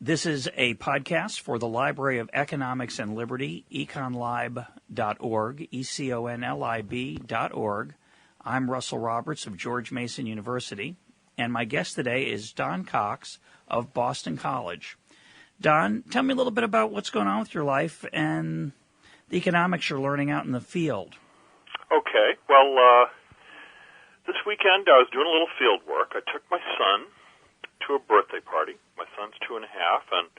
This is a podcast for the Library of Economics and Liberty, econlib.org, econlib.org. I'm Russell Roberts of George Mason University, and my guest today is Don Cox of Boston College. Don, tell me a little bit about what's going on with your life and the economics you're learning out in the field. Okay. Well, this weekend I was doing a little field work. I took my son to a birthday party. My son's 2.5, and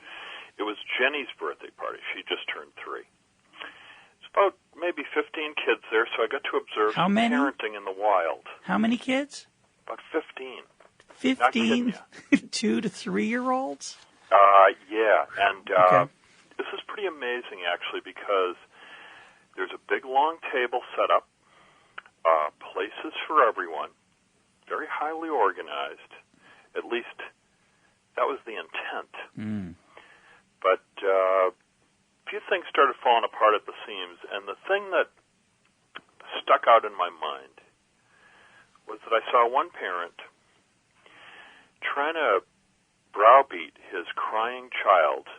it was Jenny's birthday party. She just turned 3. It's about maybe 15 kids there, so I got to observe parenting in the wild. How many kids? About 15. 15 2 to 3-year-olds? Yeah, and Okay. This is pretty amazing, actually, because there's a big, long table set up, places for everyone, very highly organized. At least that was the intent. But a few things started falling apart at the seams, and the thing that stuck out in my mind was that I saw one parent trying to browbeat his crying child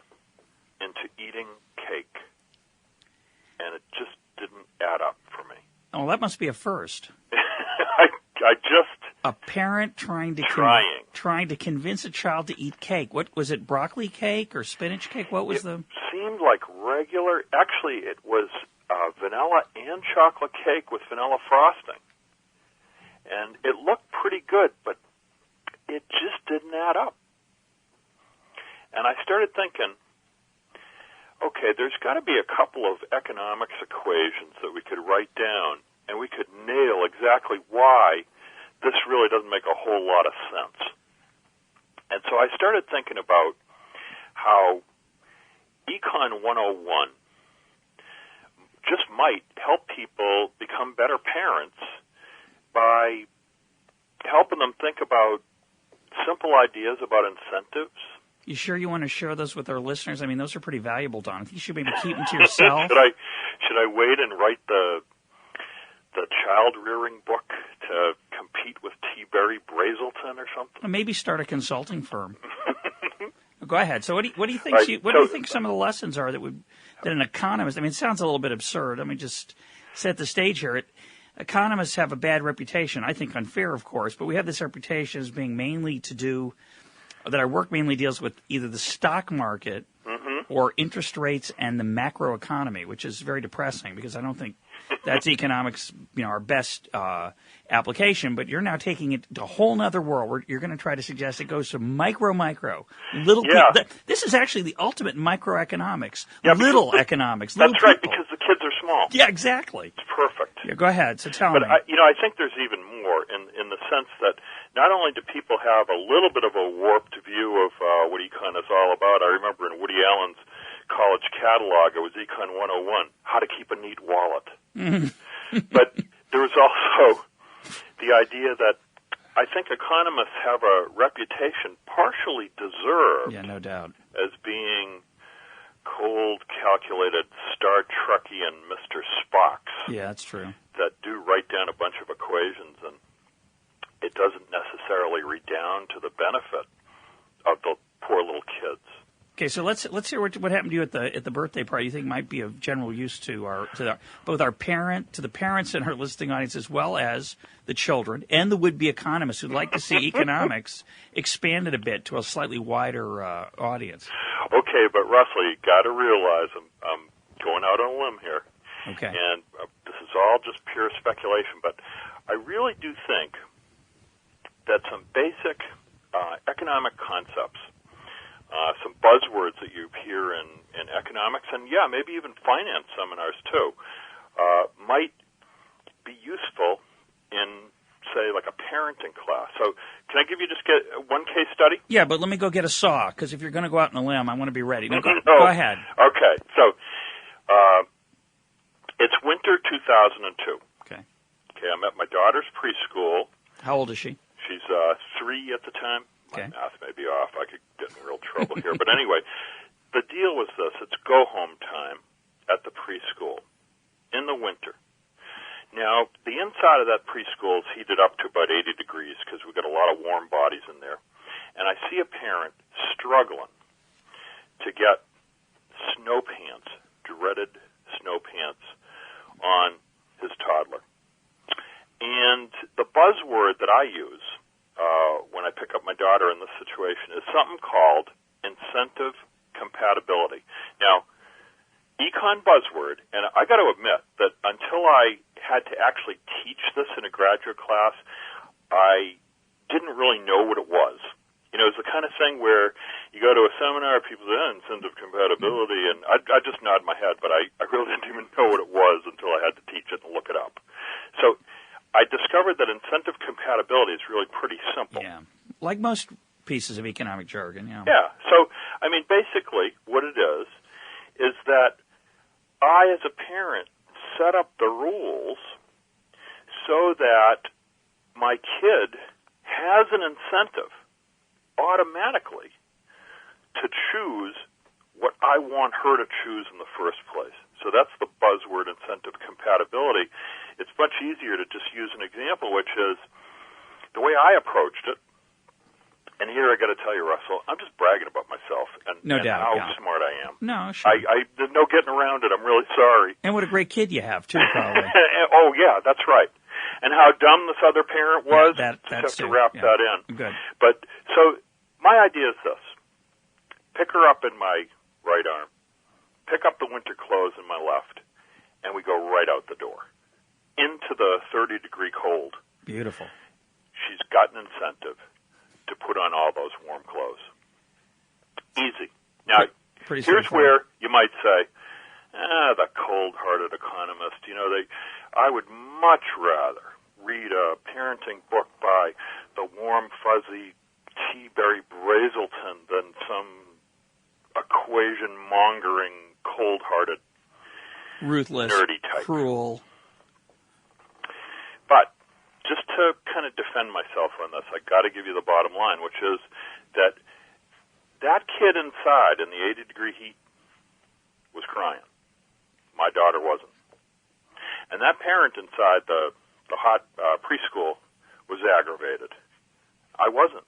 into eating cake, and it just didn't add up for me. Oh, that must be a first. I just... A parent trying to convince a child to eat cake. What was it? Broccoli cake or spinach cake? What was It seemed like regular. Actually, it was vanilla and chocolate cake with vanilla frosting, and it looked pretty good, but it just didn't add up. And I started thinking, okay, there's got to be a couple of economics equations that we could write down, and we could nail exactly why this really doesn't make a whole lot of sense. And so I started thinking about how Econ 101 just might help people become better parents by helping them think about simple ideas about incentives. You sure you want to share those with our listeners? I mean, those are pretty valuable, Don. I think you should maybe keep them to yourself. Should I wait and write the child-rearing book to compete with T. Berry Brazelton or something? Or maybe start a consulting firm. Go ahead. So what do you think? What do you think some of the lessons are that an economist? I mean, it sounds a little bit absurd. Let me just set the stage here. Economists have a bad reputation. I think unfair, of course, but we have this reputation as being that our work mainly deals with either the stock market or interest rates and the macroeconomy, which is very depressing because I don't think that's economics, our best application. But you're now taking it to a whole other world where you're going to try to suggest it goes to micro, little people. This is actually the ultimate microeconomics, little economics. That's little right, people. because the kids are small. Yeah, exactly. It's perfect. Yeah, go ahead. So tell me. But I think there's even more in the sense that not only do people have a little bit of a warped view of what econ is all about. I remember in Woody Allen's college catalog, it was Econ 101, how to keep a neat wallet. But there was also the idea that I think economists have a reputation partially deserved. Yeah, no doubt. As being cold, calculated, Star Trekian Mr. Spocks. Yeah, that's true. That do write down a bunch of equations, and it doesn't necessarily redound to the benefit of the poor little kids. Okay, so let's hear what happened to you at the birthday party. You think might be of general use to the parents in our listening audience, as well as the children and the would-be economists who'd like to see economics expanded a bit to a slightly wider audience. Okay, but Russell, you got to realize I'm going out on a limb here. Okay, and this is all just pure speculation, but I really do think that some basic economic concepts. Some buzzwords that you hear in economics, and maybe even finance seminars too, might be useful in, say, like a parenting class. So can I give you just one case study? Yeah, but let me go get a saw, because if you're going to go out on a limb, I want to be ready. No, go ahead. Okay, so it's winter 2002. Okay, I'm at my daughter's preschool. How old is she? She's 3 at the time. Okay. My math may be off. I could get in real trouble here. But anyway, the deal was this. It's go-home time at the preschool in the winter. Now, the inside of that preschool is heated up to about 80 degrees because we've got a lot of warm bodies in there. And I see a parent struggling to get snow pants, dreaded snow pants, on his toddler. And the buzzword that I use when I pick up my daughter in this situation is something called incentive compatibility. Now, econ buzzword, and I got to admit that until I had to actually teach this in a graduate class, I didn't really know what it was. You know, it's the kind of thing where you go to a seminar, people say, incentive compatibility, and I just nod my head, but I really didn't even know what it was until I had to teach it and look it up. So I discovered that incentive compatibility is really pretty simple. Yeah, like most pieces of economic jargon, yeah. Yeah, so, I mean, basically what it is that I, as a parent, set up the rules so that my kid has an incentive automatically to choose what I want her to choose in the first place. So that's the buzzword incentive compatibility. It's much easier to just use an example, which is the way I approached it. And here I got to tell you, Russell, I'm just bragging about myself and how smart I am. No, sure. There's no getting around it. I'm really sorry. And what a great kid you have, too, probably. Oh, yeah, that's right. And how dumb this other parent was. Yeah, that's just have to wrap that in. Good. But, so, my idea is this. Pick her up in my right arm. Pick up the winter clothes in my left. And we go right out the door. Into the 30-degree cold. Beautiful. She's got an incentive to put on all those warm clothes. Easy. Now, here's where you might say, the cold-hearted economist, you know, I would much rather read a parenting book by the warm, fuzzy T. Berry Brazelton than some equation-mongering, cold-hearted, ruthless, nerdy type. Cruel. But just to kind of defend myself on this, I got to give you the bottom line, which is that kid inside in the 80-degree heat was crying. My daughter wasn't. And that parent inside the hot preschool was aggravated. I wasn't.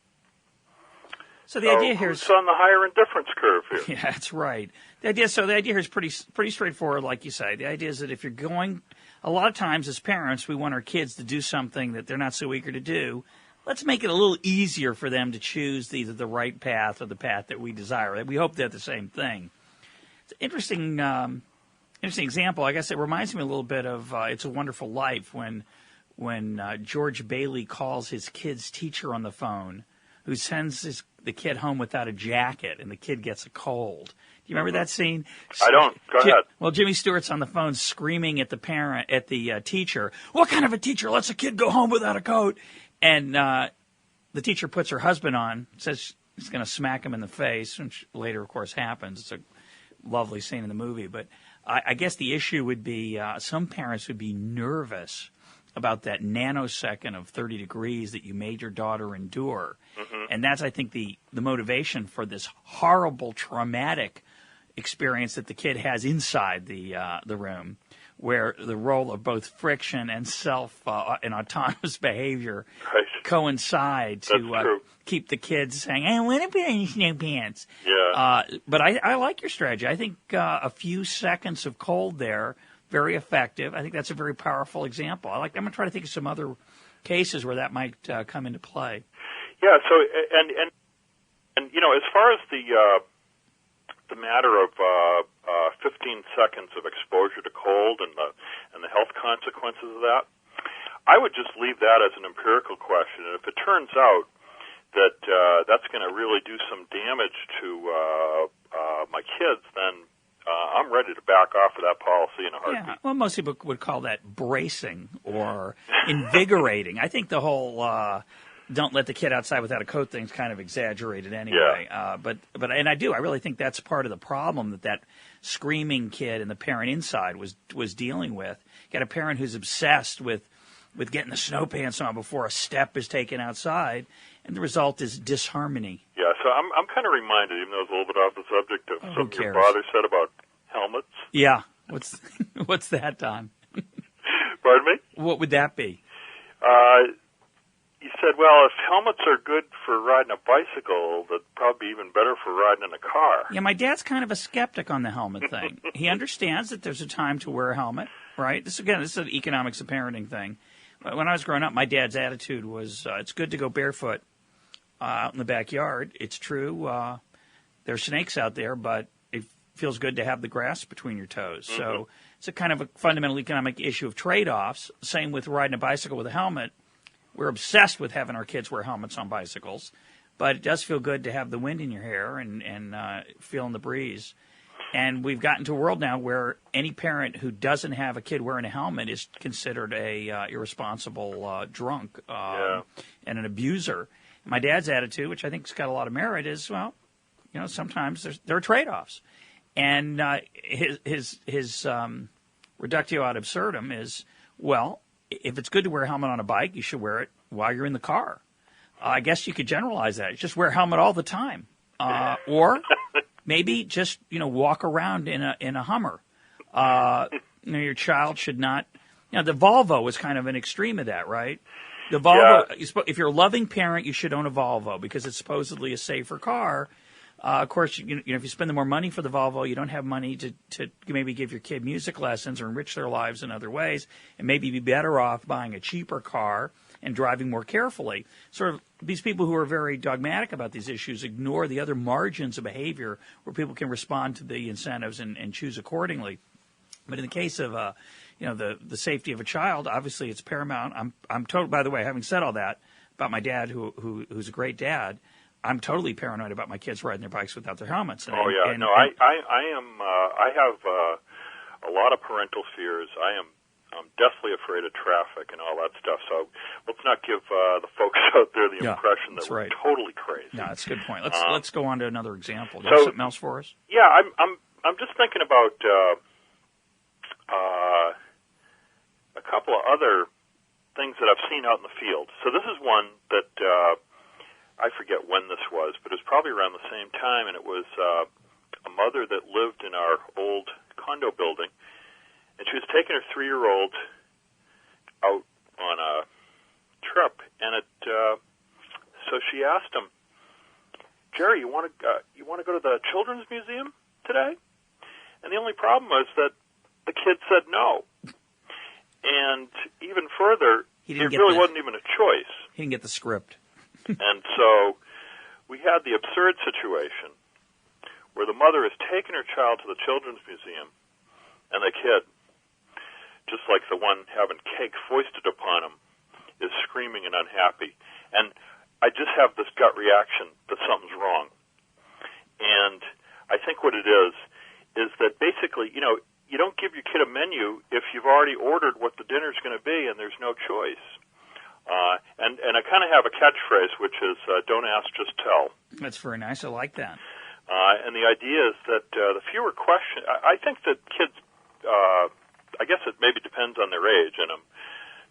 So the idea here is who's on the higher indifference curve here. Yeah, that's right. The idea here is pretty straightforward, like you say. The idea is that if you're going, a lot of times as parents, we want our kids to do something that they're not so eager to do. Let's make it a little easier for them to choose either the right path or the path that we desire. We hope they're the same thing. It's an interesting example. I guess it reminds me a little bit of It's a Wonderful Life when George Bailey calls his kid's teacher on the phone, who sends the kid home without a jacket, and the kid gets a cold. Do you remember that scene? I don't. Go ahead. Well, Jimmy Stewart's on the phone screaming at the teacher, "What kind of a teacher lets a kid go home without a coat?" And the teacher puts her husband on, says she's going to smack him in the face, which later, of course, happens. It's a lovely scene in the movie. But I guess the issue would be some parents would be nervous about that nanosecond of 30 degrees that you made your daughter endure. Mm-hmm. And that's, I think, the motivation for this horrible, traumatic experience that the kid has inside the room, where the role of both friction and and autonomous behavior coincide to keep the kids saying, "I want to put on snow pants." Yeah. But I like your strategy. I think a few seconds of cold there, very effective. I think that's a very powerful example. I'm going to try to think of some other cases where that might come into play. Yeah. So and you know, as far as the matter of 15 seconds of exposure to cold and the health consequences of that, I would just leave that as an empirical question. And if it turns out that that's going to really do some damage to my kids, then I'm ready to back off of that policy in a heartbeat. Yeah, well, most people would call that bracing or invigorating. I think the whole don't let the kid outside without a coat thing's kind of exaggerated anyway. Yeah. But I really think that's part of the problem that screaming kid and the parent inside was dealing with. You got a parent who's obsessed with getting the snow pants on before a step is taken outside, and the result is disharmony. Yeah, so I'm kind of reminded, even though it's a little bit off the subject, of something your father said about helmets. Yeah. What's that, Don? Pardon me? What would that be? He said, well, if helmets are good for riding a bicycle, they'd probably be even better for riding in a car. Yeah, my dad's kind of a skeptic on the helmet thing. He understands that there's a time to wear a helmet, right? This is an economics of parenting thing. When I was growing up, my dad's attitude was, it's good to go barefoot out in the backyard. It's true. There's snakes out there, but it feels good to have the grass between your toes. Mm-hmm. So it's a kind of a fundamental economic issue of trade-offs. Same with riding a bicycle with a helmet. We're obsessed with having our kids wear helmets on bicycles, but it does feel good to have the wind in your hair and feeling the breeze. And we've gotten to a world now where any parent who doesn't have a kid wearing a helmet is considered a irresponsible drunk and an abuser. My dad's attitude, which I think has got a lot of merit, is, well, sometimes there are trade-offs. And his reductio ad absurdum is, well, if it's good to wear a helmet on a bike, you should wear it while you're in the car. I guess you could generalize that. Just wear a helmet all the time. Or maybe just, walk around in a Hummer. Your child should not. The Volvo is kind of an extreme of that, right? The Volvo, if you're a loving parent, you should own a Volvo because it's supposedly a safer car. Of course, if you spend the more money for the Volvo, you don't have money to maybe give your kid music lessons or enrich their lives in other ways, and maybe be better off buying a cheaper car and driving more carefully. Sort of these people who are very dogmatic about these issues ignore the other margins of behavior where people can respond to the incentives and choose accordingly. But in the case of the safety of a child, obviously it's paramount. I'm total. By the way, having said all that about my dad, who's a great dad, I'm totally paranoid about my kids riding their bikes without their helmets. I am. I have a lot of parental fears. I'm deathly afraid of traffic and all that stuff. So let's not give the folks out there the impression that we're totally crazy. No, that's a good point. Let's go on to another example. Do you have something else for us? Yeah, I'm just thinking about a couple of other things that I've seen out in the field. So this is one that I forget when this was, but it was probably around the same time, and it was a mother that lived in our old condo building, and she was taking her 3-year-old out on a trip, and so she asked him, "Jerry, you want to go to the Children's Museum today?" And the only problem was that the kid said no. And even further, it really wasn't even a choice. He didn't get the script. And so we had the absurd situation where the mother is taking her child to the Children's Museum, and the kid, just like the one having cake foisted upon him, is screaming and unhappy. And I just have this gut reaction that something's wrong. And I think what it is that basically, you don't give your kid a menu if you've already ordered what the dinner's going to be and there's no choice. And I kind of have a catchphrase, which is, don't ask, just tell. That's very nice. I like that. And the idea is that the fewer questions, I think that kids, I guess it maybe depends on their age, and I'm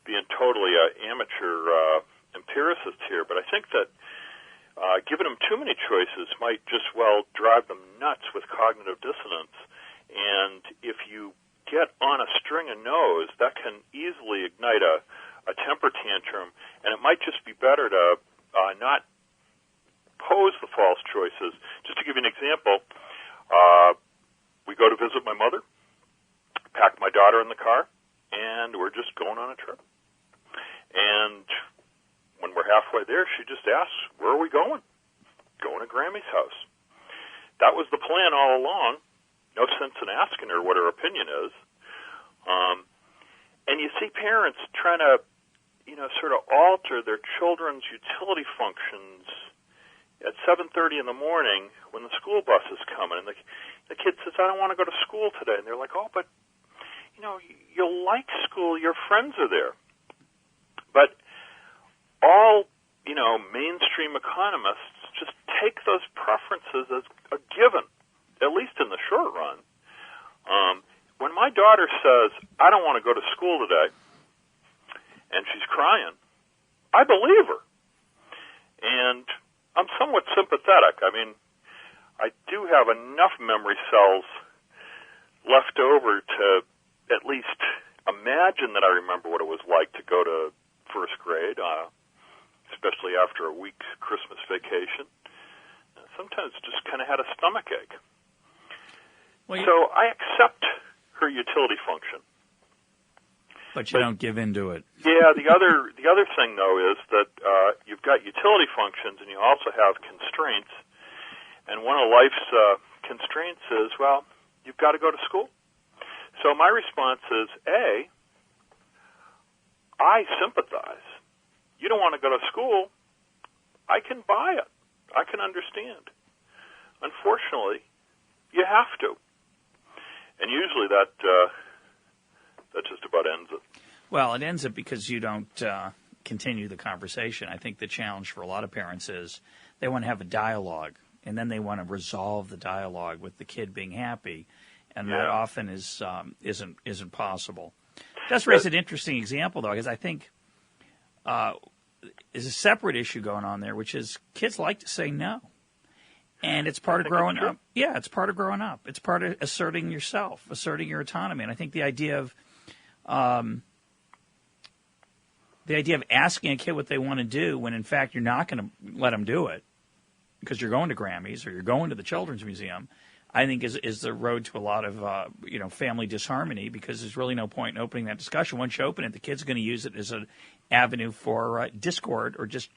being totally amateur empiricist here, but I think that giving them too many choices might just well drive them nuts with cognitive dissonance. And if you get on a string of no's, that can easily ignite a temper tantrum, and it might just be better to not pose the false choices. Just to give you an example, we go to visit my mother, pack my daughter in the car, and we're just going on a trip. And when we're halfway there, she just asks, "Where are we going?" "Going to Grammy's house." That was the plan all along. No sense in asking her what her opinion is. And you see parents trying to, sort of alter their children's utility functions at 7:30 in the morning when the school bus is coming. And the kid says, "I don't want to go to school today." And they're like, "Oh, but, you'll like school. Your friends are there." But all, mainstream economists just take those preferences as a given, at least in the short run. When my daughter says, "I don't want to go to school today," and she's crying, I believe her. And I'm somewhat sympathetic. I mean, I do have enough memory cells left over to at least imagine that I remember what it was like to go to first grade. especially after a week's Christmas vacation. Sometimes just kind of had a stomach ache. Well, so I accept her utility function. But you don't give into it. Yeah, the other thing, though, is that you've got utility functions and you also have constraints. And one of life's constraints is, well, you've got to go to school. So my response is, A, I sympathize. You don't want to go to school. I can buy it. I can understand. Unfortunately, you have to. And usually that just about ends it. Well, it ends it because you don't continue the conversation. I think the challenge for a lot of parents is they want to have a dialogue, and then they want to resolve the dialogue with the kid being happy, and that often isn't possible. That's raised an interesting example, though, because I think there's a separate issue going on there, which is kids like to say no. And it's part of growing up. Yeah, it's part of growing up. It's part of asserting yourself, asserting your autonomy. And I think the idea of asking a kid what they want to do when, in fact, you're not going to let them do it because you're going to Grammys or you're going to the Children's Museum, I think is the road to a lot of family disharmony, because there's really no point in opening that discussion. Once you open it, the kid's going to use it as an avenue for discord or just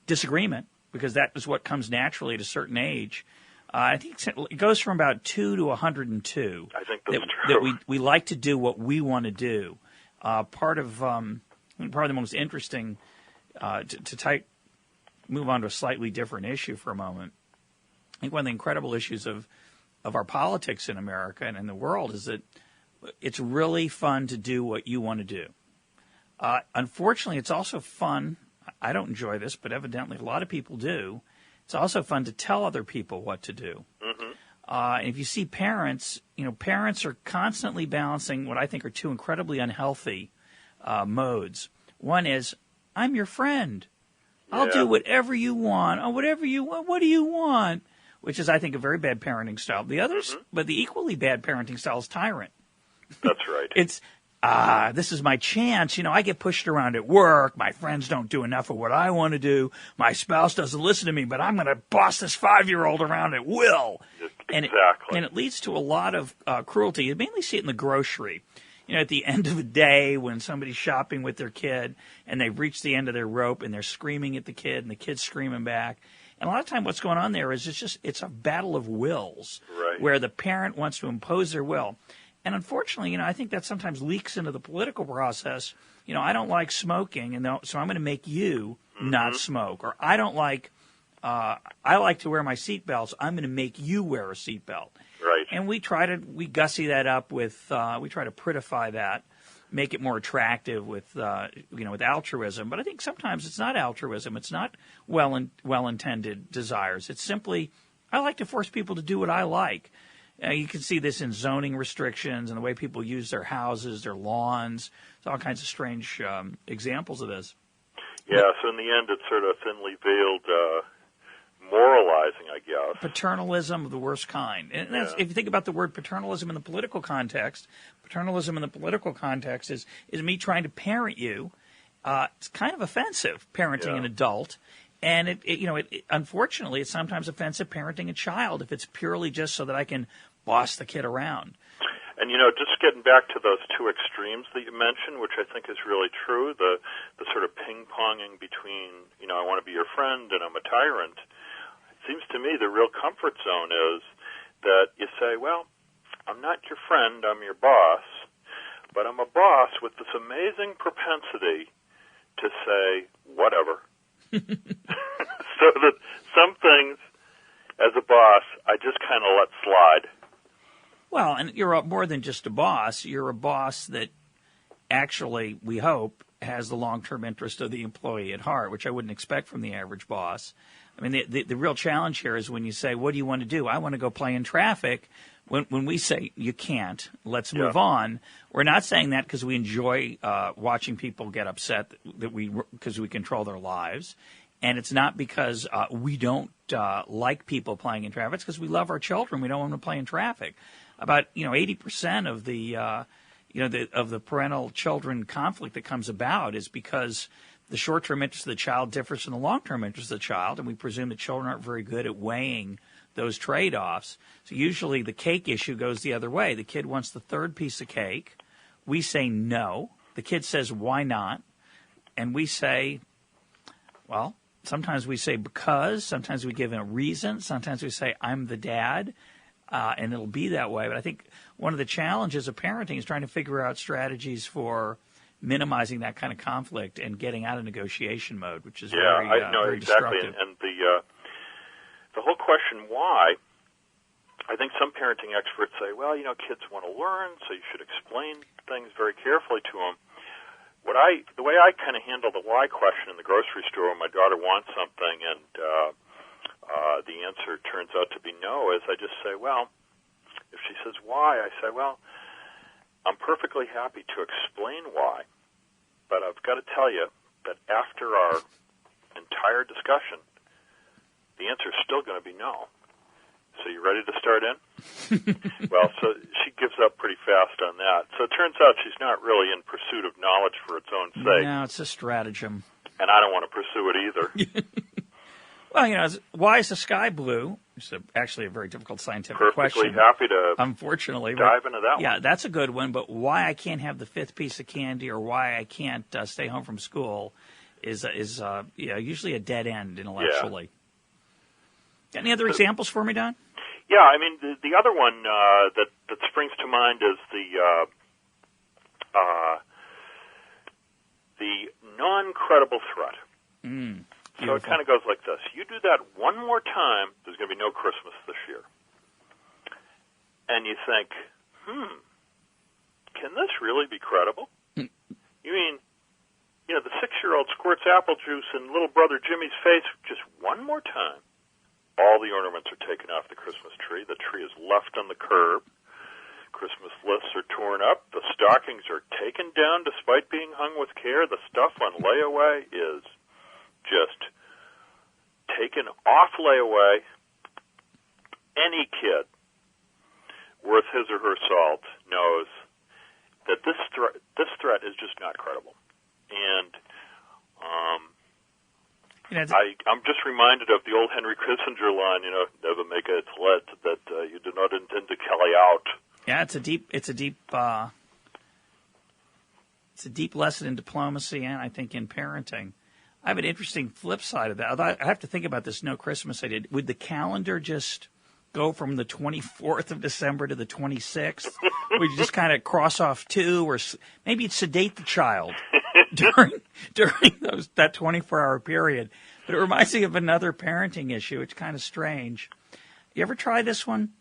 disagreement, because that is what comes naturally at a certain age. I think it goes from about 2 to 102. I think that's true. That we like to do what we want to do. Part of the most interesting move on to a slightly different issue for a moment. I think one of the incredible issues of our politics in America and in the world is that it's really fun to do what you want to do. Unfortunately, it's also fun. I don't enjoy this, but evidently a lot of people do. It's also fun to tell other people what to do. Mm-hmm. And if you see parents, parents are constantly balancing what I think are two incredibly unhealthy modes. One is, I'm your friend. I'll do whatever you want. Oh, whatever you want. What do you want? Which is, I think, a very bad parenting style. The others, but the equally bad parenting style is tyrant. That's right. It's, this is my chance. I get pushed around at work. My friends don't do enough of what I want to do. My spouse doesn't listen to me, but I'm going to boss this 5-year-old around at will. Exactly. And it leads to a lot of cruelty. You mainly see it in the grocery. At the end of the day when somebody's shopping with their kid and they've reached the end of their rope and they're screaming at the kid and the kid's screaming back. And a lot of time what's going on there is it's a battle of wills, right, where the parent wants to impose their will. And unfortunately, I think that sometimes leaks into the political process. I don't like smoking, so I'm going to make you not smoke. Or I don't like, I like to wear my seatbelts. I'm going to make you wear a seatbelt. Right. And we gussy that up with, we try to prettify that, make it more attractive with, with altruism. But I think sometimes it's not altruism. It's not well-intended desires. It's simply, I like to force people to do what I like. You can see this in zoning restrictions and the way people use their houses, their lawns. There's all kinds of strange examples of this. Yeah, so in the end, it's sort of thinly veiled moralizing, I guess. Paternalism of the worst kind. And that's, if you think about the word paternalism in the political context, is me trying to parent you. It's kind of offensive, parenting an adult. And it unfortunately, it's sometimes offensive parenting a child if it's purely just so that I can boss the kid around. And, just getting back to those two extremes that you mentioned, which I think is really true, the sort of ping-ponging between, I want to be your friend and I'm a tyrant. It seems to me the real comfort zone is that you say, well, I'm not your friend, I'm your boss, but I'm a boss with this amazing propensity to say whatever. So that some things, as a boss, I just kind of let slide. Well, and you're more than just a boss. You're a boss that actually, we hope, has the long-term interest of the employee at heart, which I wouldn't expect from the average boss. I mean, the real challenge here is when you say, what do you want to do? I want to go play in traffic. When we say, you can't, let's move on, we're not saying that because we enjoy watching people get upset because we control their lives. And it's not because we don't like people playing in traffic. It's because we love our children. We don't want them to play in traffic. About 80% of the parental children conflict that comes about is because the short-term interest of the child differs from the long-term interest of the child, and we presume that children aren't very good at weighing those trade-offs. So usually the cake issue goes the other way. The kid wants the third piece of cake. We say no. The kid says, why not? And we say, well, sometimes we say because. Sometimes we give a reason. Sometimes we say, I'm the dad. And it'll be that way. But I think one of the challenges of parenting is trying to figure out strategies for minimizing that kind of conflict and getting out of negotiation mode, which is very exactly. destructive. And the whole question why, I think some parenting experts say, well, kids want to learn, so you should explain things very carefully to them. The way I kind of handle the why question in the grocery store when my daughter wants something and the answer turns out to be no is I just say, well, if she says why, I say, well, I'm perfectly happy to explain why, but I've got to tell you that after our entire discussion, the answer is still going to be no. So you ready to start in? Well, so she gives up pretty fast on that. So it turns out she's not really in pursuit of knowledge for its own sake. No, it's a stratagem. And I don't want to pursue it either. Well, why is the sky blue? It's actually a very difficult scientific question. Perfectly happy to unfortunately dive into that one. Yeah, that's a good one. But why I can't have the fifth piece of candy or why I can't stay home from school is usually a dead end intellectually. Yeah. Got any other examples for me, Don? Yeah, I mean, the other one that springs to mind is the non-credible threat. So it kind of goes like this. You do that one more time, there's going to be no Christmas this year. And you think, can this really be credible? You mean, the 6-year-old squirts apple juice in little brother Jimmy's face just one more time. All the ornaments are taken off the Christmas tree. The tree is left on the curb. Christmas lists are torn up. The stockings are taken down despite being hung with care. The stuff on layaway is just taken off layaway. Any kid worth his or her salt knows that this threat is just not credible. And I'm just reminded of the old Henry Kissinger line, never make a threat that you do not intend to carry out. Yeah, it's a deep lesson in diplomacy and I think in parenting. I have an interesting flip side of that. I have to think about this no Christmas I did. Would the calendar just go from the 24th of December to the 26th? Would you just kind of cross off 2 or maybe you'd sedate the child during that 24-hour period? But it reminds me of another parenting issue. It's kind of strange. You ever try this one?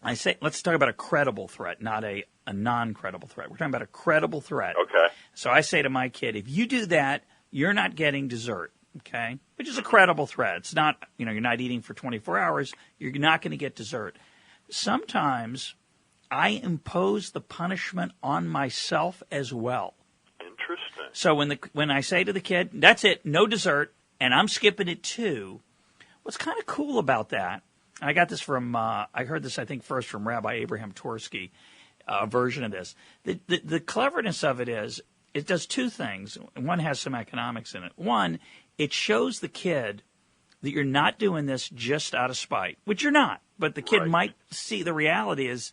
I say, let's talk about a credible threat, not a non-credible threat. We're talking about a credible threat. Okay. So I say to my kid, if you do that, you're not getting dessert, okay? Which is a credible threat. It's not, you're not eating for 24 hours. You're not going to get dessert. Sometimes I impose the punishment on myself as well. Interesting. So when I say to the kid, that's it, no dessert, and I'm skipping it too, what's kind of cool about that, and I got this from, I heard this, I think, first from Rabbi Abraham Twersky, a version of this. The cleverness of it is, it does 2 things. One has some economics in it. One, it shows the kid that you're not doing this just out of spite, which you're not. But the kid might see the reality is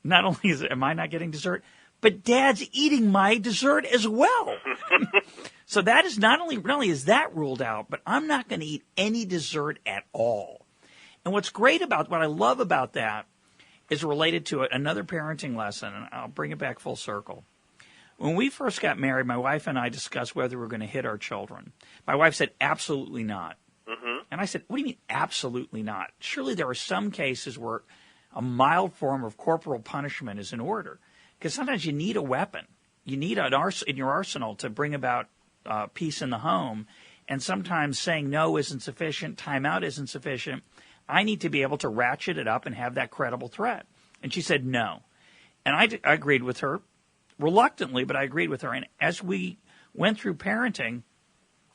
not only am I not getting dessert, but Dad's eating my dessert as well. So that is not only is that ruled out, but I'm not going to eat any dessert at all. And what I love about that is related to another parenting lesson, and I'll bring it back full circle. When we first got married, my wife and I discussed whether we were going to hit our children. My wife said, absolutely not. Mm-hmm. And I said, what do you mean, absolutely not? Surely there are some cases where a mild form of corporal punishment is in order. Because sometimes you need a weapon. You need in your arsenal to bring about peace in the home. And sometimes saying no isn't sufficient, timeout isn't sufficient. I need to be able to ratchet it up and have that credible threat. And she said no. And I agreed with her. Reluctantly, but I agreed with her. And as we went through parenting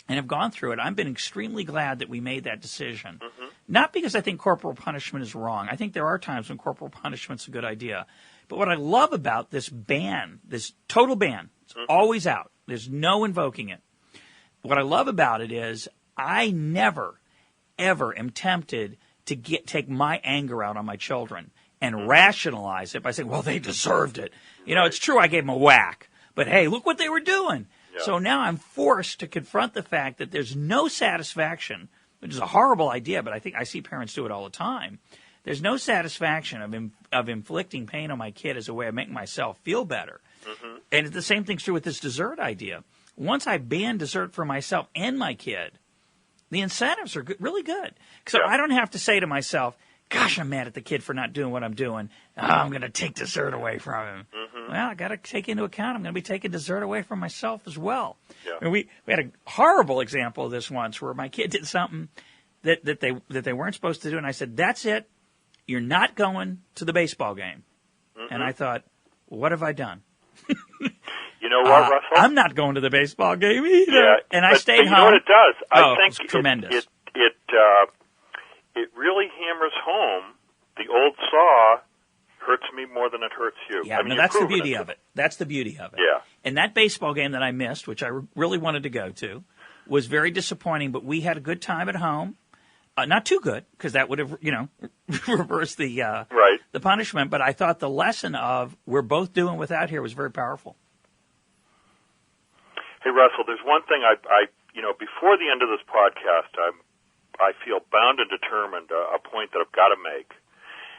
and have gone through it, I've been extremely glad that we made that decision. Mm-hmm. Not because I think corporal punishment is wrong. I think there are times when corporal punishment's a good idea. But what I love about this ban, this total ban, it's always out. There's no invoking it. what I love about it is I never, ever am tempted to take my anger out on my children and rationalize it by saying, well, they deserved it. You know, it's true I gave them a whack, but hey, look what they were doing. Yeah. So now I'm forced to confront the fact that there's no satisfaction, which is a horrible idea, but I think I see parents do it all the time. There's no satisfaction of inflicting pain on my kid as a way of making myself feel better. Mm-hmm. And the same thing's true with this dessert idea. Once I ban dessert for myself and my kid, the incentives are really good. So I don't have to say to myself, gosh, I'm mad at the kid for not doing what I'm doing. Oh, I'm going to take dessert away from him. Mm-hmm. Well, I got to take into account I'm going to be taking dessert away from myself as well. Yeah. I mean, we had a horrible example of this once where my kid did something that they weren't supposed to do, and I said, that's it. You're not going to the baseball game. Mm-hmm. And I thought, what have I done? You know what, Russell? I'm not going to the baseball game either. Yeah, and I stayed home. You know what it does? I think it's tremendous. It really hammers home the old saw, hurts me more than it hurts you. Yeah, that's the beauty of it. That's the beauty of it. Yeah. And that baseball game that I missed, which I really wanted to go to, was very disappointing, but we had a good time at home. Not too good, because that would have, reversed the punishment. But I thought the lesson of we're both doing without here was very powerful. Hey, Russell, there's one thing I before the end of this podcast, I feel bound and determined a point that I've got to make,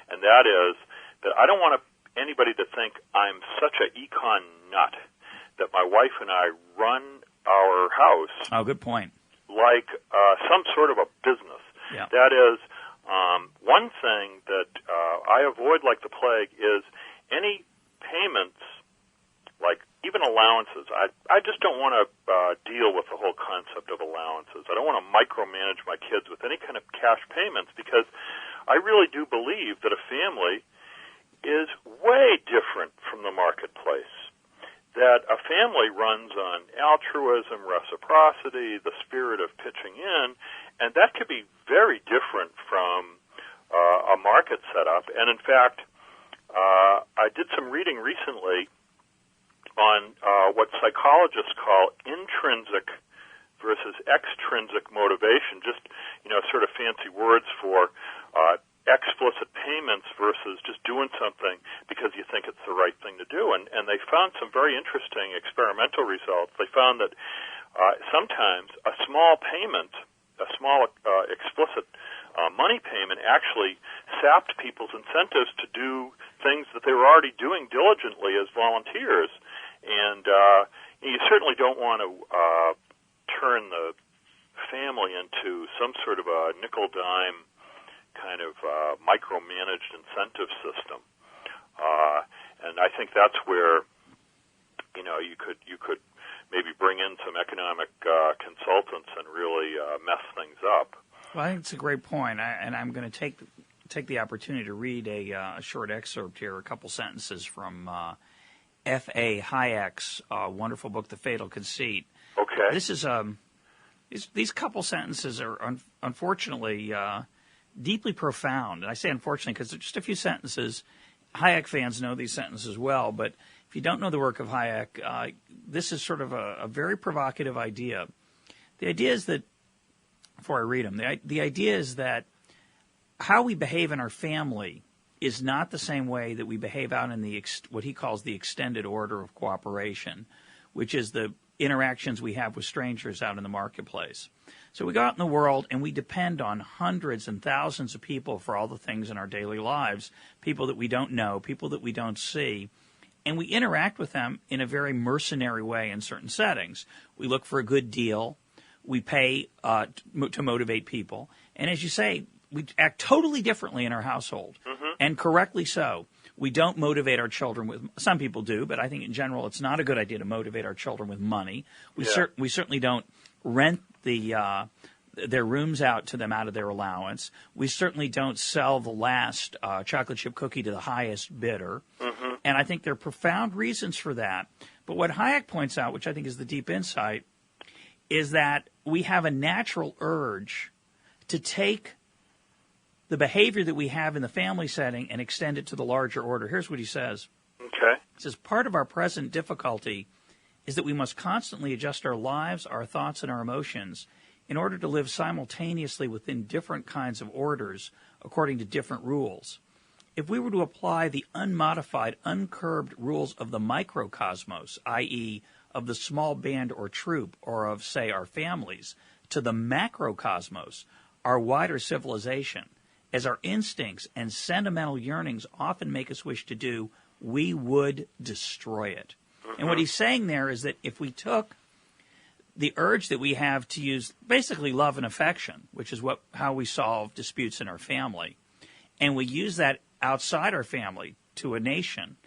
and that is that I don't want anybody to think I'm such an econ nut that my wife and I run our house. Oh, good point. Like some sort of a business. Yeah. That is, one thing that I avoid like the plague is any payments, like even allowances. I just don't want to deal with the whole concept of allowances. I don't want to micromanage my kids with any kind of cash payments because I really do believe that a family is way different from the marketplace. That a family runs on altruism, reciprocity, the spirit of pitching in, and that could be very different from a market setup. And in fact, I did some reading recently on what psychologists call intrinsic versus extrinsic motivation, just, sort of fancy words for explicit payments versus just doing something because you think it's the right thing to do. And they found some very interesting experimental results. They found that sometimes a small payment, a small explicit money payment actually sapped people's incentives to do things that they were already doing diligently as volunteers. And you certainly don't want to turn the family into some sort of a nickel-dime kind of micromanaged incentive system, and I think that's where you could maybe bring in some economic consultants and really mess things up. Well, I think it's a great point, and I'm going to take the opportunity to read a short excerpt here, a couple sentences from F.A. Hayek's wonderful book, The Fatal Conceit. Okay. This is these couple sentences are unfortunately deeply profound. And I say unfortunately because they're just a few sentences. Hayek fans know these sentences well, but if you don't know the work of Hayek, this is sort of a very provocative idea. The idea is that, before I read them, the idea is that how we behave in our family is not the same way that we behave out in what he calls the extended order of cooperation, which is the interactions we have with strangers out in the marketplace. So we go out in the world and we depend on hundreds and thousands of people for all the things in our daily lives, people that we don't know, people that we don't see, and we interact with them in a very mercenary way in certain settings. We look for a good deal. We pay to motivate people. And as you say, we act totally differently in our household, and correctly so. We don't motivate our children with – some people do, but I think in general it's not a good idea to motivate our children with money. We certainly don't rent their rooms out to them out of their allowance. We certainly don't sell the last chocolate chip cookie to the highest bidder. Mm-hmm. And I think there are profound reasons for that. But what Hayek points out, which I think is the deep insight, is that we have a natural urge to take the behavior that we have in the family setting and extend it to the larger order. Here's what he says. Okay. He says, part of our present difficulty is that we must constantly adjust our lives, our thoughts, and our emotions in order to live simultaneously within different kinds of orders according to different rules. If we were to apply the unmodified, uncurbed rules of the microcosmos, i.e., of the small band or troop, or of, say, our families, to the macrocosmos, our wider civilization, as our instincts and sentimental yearnings often make us wish to do, we would destroy it. And what he's saying there is that if we took the urge that we have to use basically love and affection, which is how we solve disputes in our family, and we use that outside our family to a nation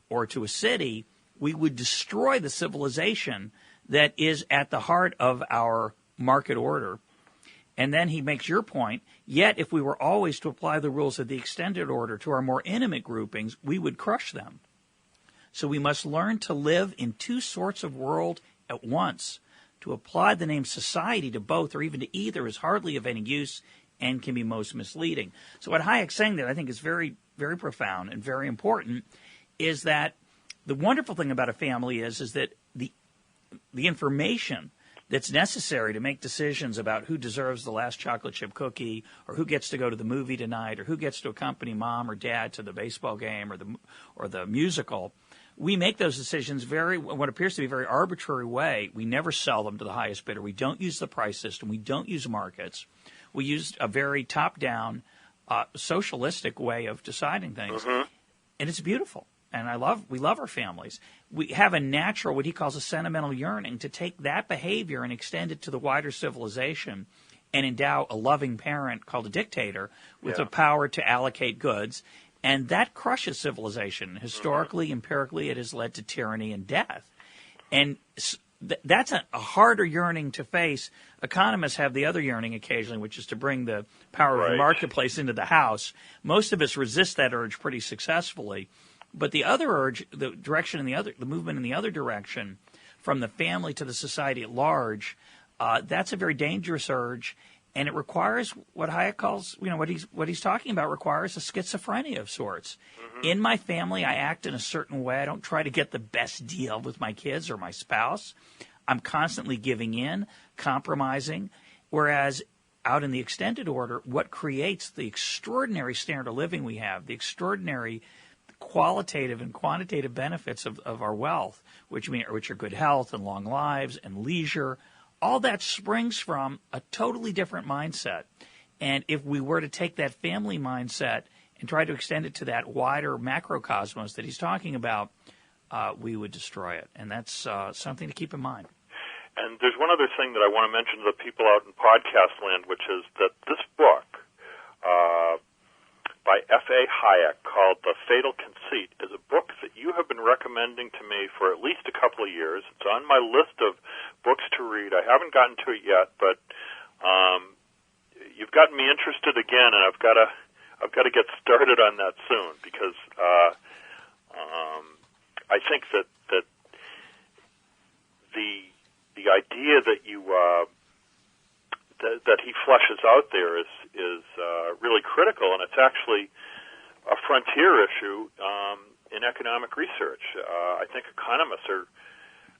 or to a city, we would destroy the civilization that is at the heart of our market order. And then he makes your point, yet if we were always to apply the rules of the extended order to our more intimate groupings, we would crush them. So we must learn to live in two sorts of world at once. To apply the name society to both or even to either is hardly of any use and can be most misleading. So what Hayek's saying there I think is very, very profound and very important is that the wonderful thing about a family is that the information that's necessary to make decisions about who deserves the last chocolate chip cookie or who gets to go to the movie tonight or who gets to accompany mom or dad to the baseball game or the musical, we make those decisions what appears to be a very arbitrary way. We never sell them to the highest bidder. We don't use the price system. We don't use markets. We use a very top-down, socialistic way of deciding things. And it's beautiful. And we love our families. We have a natural, what he calls a sentimental yearning, to take that behavior and extend it to the wider civilization and endow a loving parent called a dictator with the power to allocate goods. And that crushes civilization. Historically, empirically, it has led to tyranny and death. And that's a harder yearning to face. Economists have the other yearning occasionally, which is to bring the power of the marketplace into the house. Most of us resist that urge pretty successfully. But the other urge, the movement in the other direction, from the family to the society at large, that's a very dangerous urge, and it requires what Hayek calls, what he's talking about requires a schizophrenia of sorts. In my family, I act in a certain way. I don't try to get the best deal with my kids or my spouse. I'm constantly giving in, compromising, whereas out in the extended order, what creates the extraordinary standard of living we have, the extraordinary qualitative and quantitative benefits of our wealth, which are good health and long lives and leisure, all that springs from a totally different mindset. And if we were to take that family mindset and try to extend it to that wider macrocosmos that he's talking about, we would destroy it. And that's something to keep in mind. And there's one other thing that I want to mention to the people out in podcast land, which is that this book by F.A. Hayek called The Fatal Conceit is a book that you have been recommending to me for at least a couple of years. It's on my list of books to read. I haven't gotten to it yet, but you've gotten me interested again, and I've got to get started on that soon because I think that the idea that you that he fleshes out there is really critical, and it's actually a frontier issue in economic research. I think economists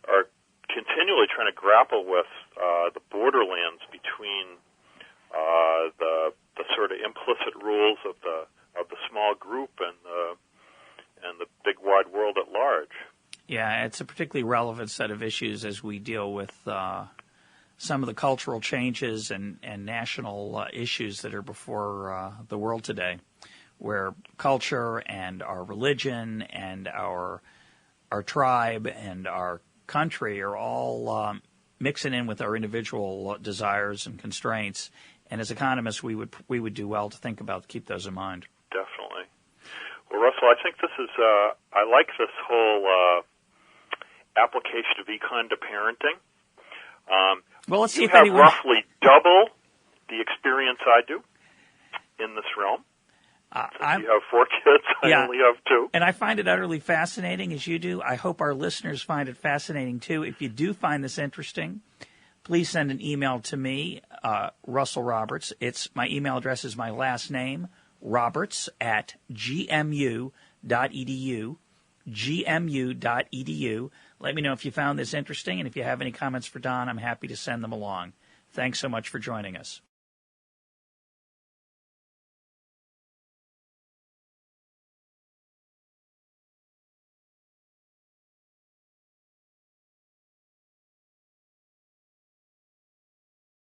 are continually trying to grapple with the borderlands between the sort of implicit rules of the small group and the big wide world at large. Yeah, it's a particularly relevant set of issues as we deal with some of the cultural changes and national issues that are before the world today, where culture and our religion and our tribe and our country are all mixing in with our individual desires and constraints. And as economists, we would do well to think about, keep those in mind. Definitely. Well, Russell, I think this is I like this whole application of econ to parenting. Well, let's see you if have anyone... roughly double the experience I do in this realm. You have 4 kids. I only have 2. And I find it utterly fascinating, as you do. I hope our listeners find it fascinating, too. If you do find this interesting, please send an email to me, Russell Roberts. My email address is my last name, roberts@gmu.edu. gmu.edu. Let me know if you found this interesting, and if you have any comments for Don, I'm happy to send them along. Thanks so much for joining us.